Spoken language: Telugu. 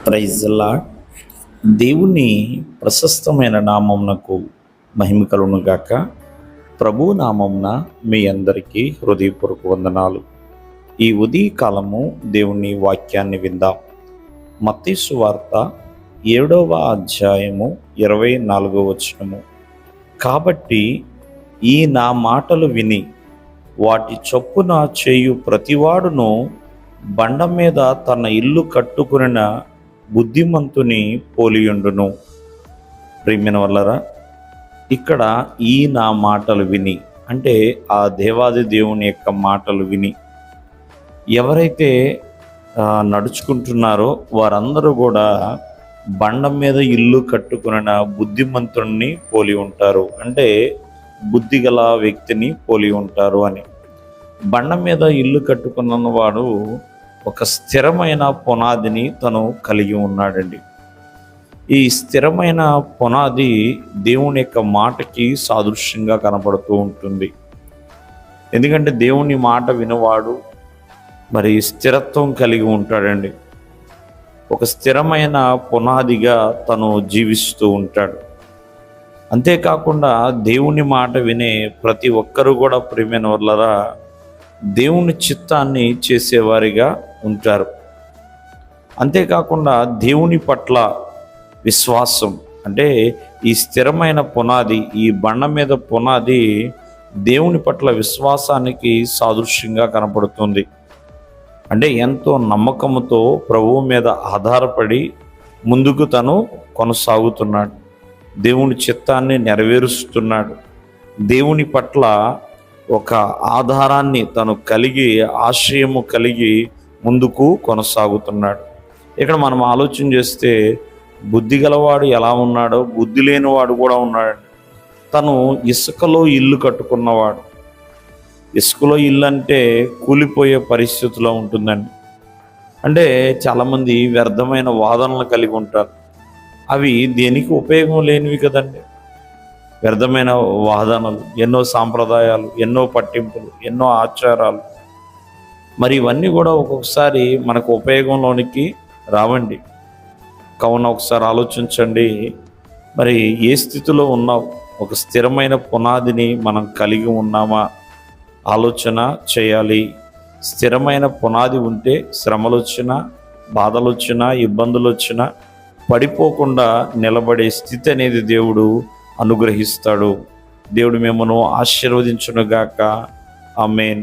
Praise lord. దేవుని ప్రశస్తమైన నామమునకు మహిమ కలుగును గాక. ప్రభు నామమున మీ అందరికీ హృదయపూర్వక వందనాలు. ఈ ఉదయకాలము దేవుని వాక్యాన్ని విందాం. మత్తయి సువార్త 7వ అధ్యాయము 24వ వచనము. కాబట్టి ఈ నా మాటలు విని వాటి చొప్పున చేయు ప్రతివాడును బండ మీద తన ఇల్లు కట్టుకున్న బుద్ధిమంతుని పోలియుండును. ప్రియమైన వల్లరా, ఇక్కడ ఈ నా మాటలు విని అంటే ఆ దేవాది దేవుని యొక్క మాటలు విని ఎవరైతే నడుచుకుంటున్నారో వారందరూ కూడా బండ మీద ఇల్లు కట్టుకున్న బుద్ధిమంతుడిని పోలి ఉంటారు. అంటే బుద్ధిగల వ్యక్తిని పోలి ఉంటారు అని. బండ మీద ఇల్లు కట్టుకున్న వాడు ఒక స్థిరమైన పునాదిని తను కలిగి ఉన్నాడండి. ఈ స్థిరమైన పునాది దేవుని యొక్క మాటకి సాదృశ్యంగా కనపడుతూ ఉంటుంది. ఎందుకంటే దేవుని మాట వినవాడు మరి స్థిరత్వం కలిగి ఉంటాడండి. ఒక స్థిరమైన పునాదిగా తను జీవిస్తూ ఉంటాడు. అంతేకాకుండా దేవుని మాట వినే ప్రతి ఒక్కరూ కూడా ప్రియమైన వాళ్ళరా దేవుని చిత్తాన్ని చేసేవారిగా ఉంటారు. అంతేకాకుండా దేవుని పట్ల విశ్వాసం అంటే ఈ స్థిరమైన పునాది, ఈ బండ మీద పునాది దేవుని పట్ల విశ్వాసానికి సాదృశ్యంగా కనపడుతుంది. అంటే ఎంతో నమ్మకంతో ప్రభువు మీద ఆధారపడి ముందుకు తను కొనసాగుతున్నాడు. దేవుని చిత్తాన్ని నెరవేరుస్తున్నాడు. దేవుని పట్ల ఒక ఆధారాన్ని తను కలిగి, ఆశయము కలిగి ముందుకు కొనసాగుతున్నాడు. ఇక్కడ మనం ఆలోచన చేస్తే బుద్ధి గలవాడు ఎలా ఉన్నాడో బుద్ధి లేనివాడు కూడా ఉన్నాడు. తను ఇసుకలో ఇల్లు కట్టుకున్నవాడు. ఇసుకలో ఇల్లు అంటే కూలిపోయే పరిస్థితిలో ఉంటుందండి. అంటే చాలామంది వ్యర్థమైన వాదనలు కలిగి ఉంటారు. అవి దేనికి ఉపయోగం లేనివి కదండి. వ్యర్థమైన వాదనలు, ఎన్నో సాంప్రదాయాలు, ఎన్నో పట్టింపులు, ఎన్నో ఆచారాలు, మరి ఇవన్నీ కూడా ఒక్కొక్కసారి మనకు ఉపయోగంలోనికి రావండి. కావున ఒకసారి ఆలోచించండి, మరి ఏ స్థితిలో ఉన్నావు? ఒక స్థిరమైన పునాదిని మనం కలిగి ఉన్నామా? ఆలోచన చేయాలి. స్థిరమైన పునాది ఉంటే శ్రమలు వచ్చినా, బాధలు వచ్చినా, ఇబ్బందులు వచ్చినా పడిపోకుండా నిలబడే స్థితి అనేది దేవుడు అనుగ్రహిస్తాడు. దేవుడు మిమ్మల్ని ఆశీర్వదించునుగాక. ఆమేన్.